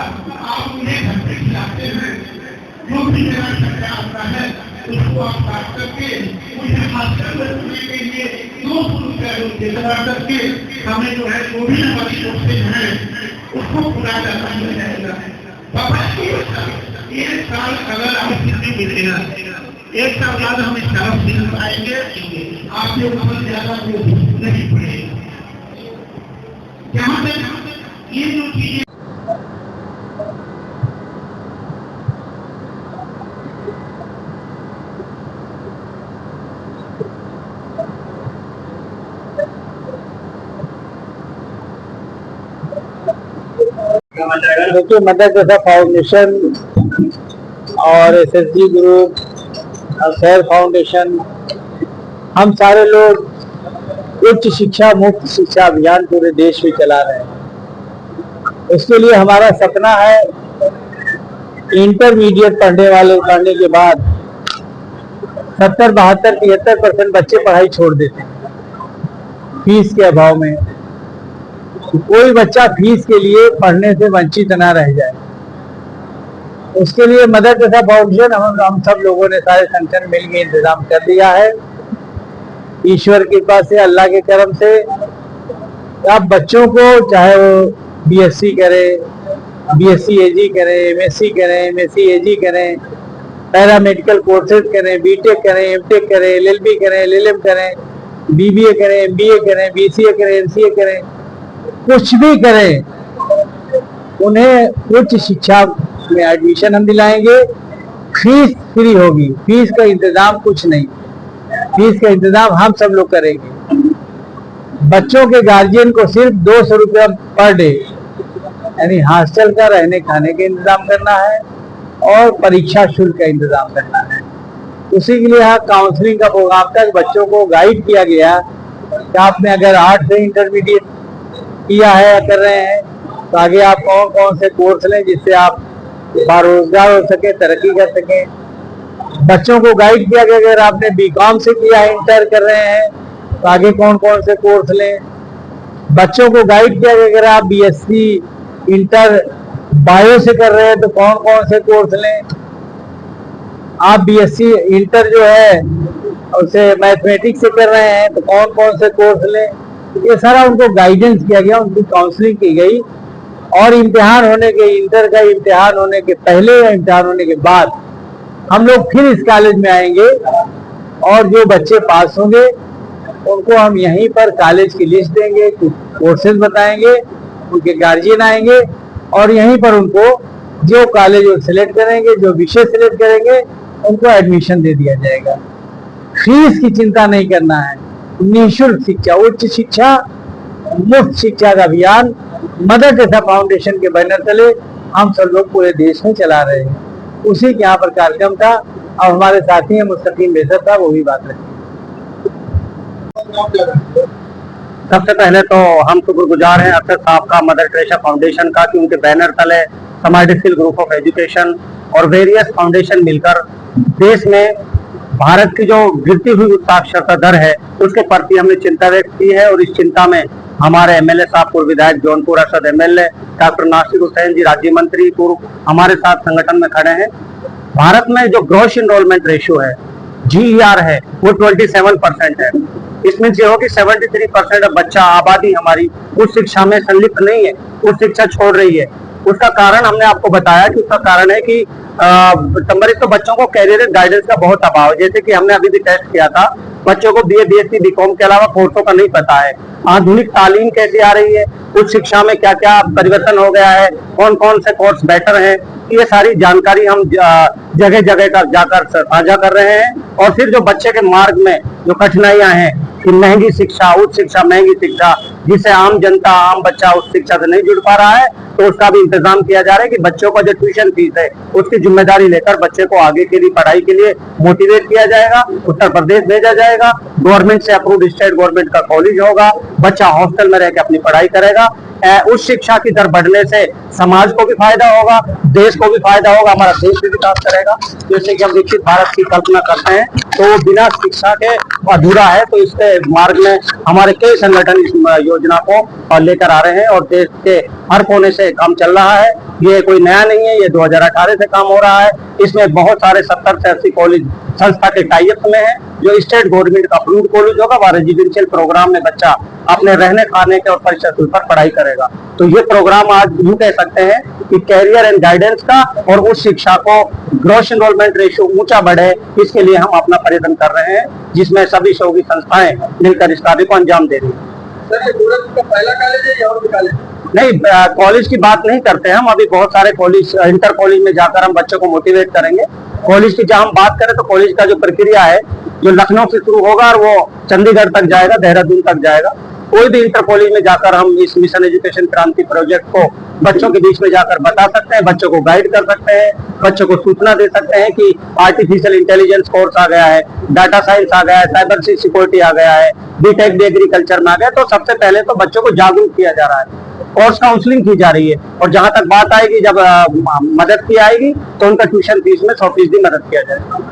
आप उन्हें घर पे खिलाते हैं, जो भी मेरा खर्चा आता है उसको आप काट करके मुझे हॉस्टल में रखने के लिए 200 रुपया जमा करके हमें जो है जो भी हमारी कोशिश है उसको पूरा करना मिल जाएगा। बाबा एक साल अगर आप छुट्टी मिलेगा, एक साल बाद हम इस तरफ मिल पाएंगे, आपके ऊपर ज्यादा नहीं पड़ेगा। जहाँ तक ये जो चीजें देखिए, मदर टेरेसा फाउंडेशन और एसएसजी ग्रुप और सैर फाउंडेशन, हम सारे लोग उच्च शिक्षा मुफ्त शिक्षा अभियान पूरे देश में चला रहे हैं। इसके लिए हमारा सपना है इंटरमीडिएट पढ़ने के बाद 70, 72, 73% बच्चे पढ़ाई छोड़ देते हैं फीस के अभाव में। कोई बच्चा फीस के लिए पढ़ने से वंचित ना रह जाए, उसके लिए मदर टेरेसा फाउंडेशन हम सब लोगों ने सारे संगठन मिलकर इंतजाम कर दिया है। ईश्वर की कृपा से, अल्लाह के करम से आप बच्चों को, चाहे वो बीएससी करें, बीएससी एजी करें, एमएससी करें, एमएससी एजी करें, पैरामेडिकल कोर्सेज करें, बीटेक करें, एमटेक करें, एलएलबी करें, एलएलएम करें, बीबीए करें, एमबीए करें, बीसीए करें, एमसीए करें, कुछ भी करें, उन्हें उच्च शिक्षा में एडमिशन हम दिलाएंगे। फीस फ्री होगी, फीस का इंतजाम कुछ नहीं, फीस का इंतजाम हम सब लोग करेंगे। बच्चों के गार्जियन को सिर्फ 200 रुपया पर डे, यानी हॉस्टल का रहने खाने का इंतजाम करना है और परीक्षा शुल्क का इंतजाम करना है। उसी के लिए यहाँ काउंसलिंग का प्रोग्राम था, बच्चों को गाइड किया गया कि आपने अगर 8 से इंटरमीडिएट किया है या कर रहे हैं तो आगे आप कौन कौन से कोर्स लें जिससे आप बेरोजगार हो सके, तरक्की कर सके। बच्चों को गाइड किया गया अगर आपने बीकॉम से किया है, इंटर कर रहे हैं तो आगे कौन कौन से कोर्स लें। बच्चों को गाइड किया गया अगर आप बीएससी इंटर बायो से कर रहे हैं तो कौन कौन से कोर्स लें। आप बीएससी इंटर जो है उसे मैथमेटिक्स से कर रहे हैं तो कौन कौन से कोर्स लें। ये सारा उनको गाइडेंस किया गया, उनकी काउंसलिंग की गई और इम्तिहान होने के, इंटर का इम्तिहान होने के पहले या इम्तिहान होने के बाद हम लोग फिर इस कॉलेज में आएंगे और जो बच्चे पास होंगे उनको हम यहीं पर कॉलेज की लिस्ट देंगे, कुछ कोर्सेज बताएंगे, उनके गार्जियन आएंगे और यहीं पर उनको जो कॉलेज वो सिलेक्ट करेंगे, जो विषय सिलेक्ट करेंगे, उनको एडमिशन दे दिया जाएगा। फीस की चिंता नहीं करना है, निःशुल्क शिक्षा, उच्च शिक्षा मुफ्त शिक्षा का अभियान मदर टेरेसा फाउंडेशन के बैनर तले हम सब लोग पूरे देश में चला रहे हैं। उसी के यहाँ पर कार्यक्रम था। अब हमारे साथी हैं मुस्तकीम बेसर साहब, वो भी बात रखें। सबसे पहले तो हम शुक्रगुजार हैं अक्षर साहब का, मदर टेरेसा फाउंडेशन का, कि उनके बैनर तले समाज स्किल ग्रुप ऑफ एजुकेशन और वेरियस फाउंडेशन मिलकर देश में भारत की जो गिरती हुई साक्षरता दर है उसके प्रति हमने चिंता व्यक्त की है। और इस चिंता में हमारे एमएलए साहब, पूर्व विधायक जौनपुर अरशद एमएलए, डॉक्टर नासिर हुसैन जी राज्य मंत्री पूर्व हमारे साथ संगठन में खड़े हैं। भारत में जो ग्रॉस एनरोलमेंट रेशियो है, GER है, वो 27% है। इसमें ये हो कि 73% बच्चा आबादी हमारी उच्च शिक्षा में संलिप्त नहीं है, उच्च शिक्षा छोड़ रही है। उसका कारण हमने आपको बताया कि उसका कारण है कि संबंधित तो बच्चों को कैरियर गाइडेंस का बहुत अभाव है। जैसे कि हमने अभी भी टेस्ट किया था, बच्चों को BA BSc BCom के अलावा कोर्सों का नहीं पता है। आधुनिक तालीम कैसे आ रही है, उच्च शिक्षा में क्या क्या परिवर्तन हो गया है, कौन कौन से कोर्स बेटर है, ये सारी जानकारी हम जगह जगह का जाकर साझा कर रहे हैं। और फिर जो बच्चे के मार्ग में जो कठिनाइयां हैं कि महंगी शिक्षा, उच्च शिक्षा, महंगी शिक्षा, जिसे आम जनता, आम बच्चा उस शिक्षा से नहीं जुड़ पा रहा है, तो उसका भी इंतजाम किया जा रहा है कि बच्चों का जो ट्यूशन फीस है उसकी जिम्मेदारी लेकर बच्चे को आगे के लिए पढ़ाई के लिए मोटिवेट किया जाएगा, उत्तर प्रदेश भेजा जाएगा, गवर्नमेंट से अप्रूव्ड स्टेट गवर्नमेंट का कॉलेज होगा, बच्चा हॉस्टल में रहकर अपनी पढ़ाई करेगा। उस शिक्षा की दर बढ़ने से समाज को भी फायदा होगा, देश को भी फायदा होगा, हमारा देश भी विकास करेगा। जैसे कि हम विकसित भारत की कल्पना करते हैं तो वो बिना शिक्षा के अधूरा है। तो इसके मार्ग में हमारे कई संगठन इस योजना को लेकर आ रहे हैं और देश के हर कोने से काम चल रहा है। ये कोई नया नहीं है, ये 2018 से काम हो रहा है। इसमें बहुत सारे 70 से 80 कॉलेज संस्था के टाइप में है, जो स्टेट गवर्नमेंट का अप्रूव्ड कॉलेज होगा। वह रेजिडेंशियल प्रोग्राम में बच्चा अपने रहने खाने के और परीक्षा शुल्क पर पढ़ाई करेगा। तो ये प्रोग्राम आज यूं कह सकते हैं कि कैरियर एंड गाइडेंस का और उस शिक्षा को ग्रॉस एनरोलमेंट रेशियो ऊंचा बढ़े, इसके लिए हम अपना प्रयत्न कर रहे हैं, जिसमें सभी सहयोगी संस्थाएं मिलकर इस कार्य को अंजाम दे रही है। सर, ये गोरखपुर का पहला कॉलेज है या और भी कॉलेज? नहीं, कॉलेज की बात नहीं करते हैं हम। अभी बहुत सारे कॉलेज, इंटर कॉलेज में जाकर हम बच्चों को मोटिवेट करेंगे। कॉलेज की जब हम बात करें तो कॉलेज का जो प्रक्रिया है, जो लखनऊ से शुरू होगा और वो चंडीगढ़ तक जाएगा, देहरादून तक जाएगा। कोई भी इंटर कॉलेज में जाकर हम इस मिशन एजुकेशन क्रांति प्रोजेक्ट को बच्चों के बीच में जाकर बता सकते हैं, बच्चों को गाइड कर सकते हैं, बच्चों को सूचना दे सकते हैं कि आर्टिफिशियल इंटेलिजेंस कोर्स आ गया है, डाटा साइंस आ गया है, साइबर सिक्योरिटी आ गया है, बीटेक भी एग्रीकल्चर में आ गया। तो सबसे पहले तो बच्चों को जागरूक किया जा रहा है, कोर्स काउंसलिंग की जा रही है, और जहां तक बात आएगी, जब मदद की आएगी तो उनका ट्यूशन फीस में 100% मदद किया जाएगा।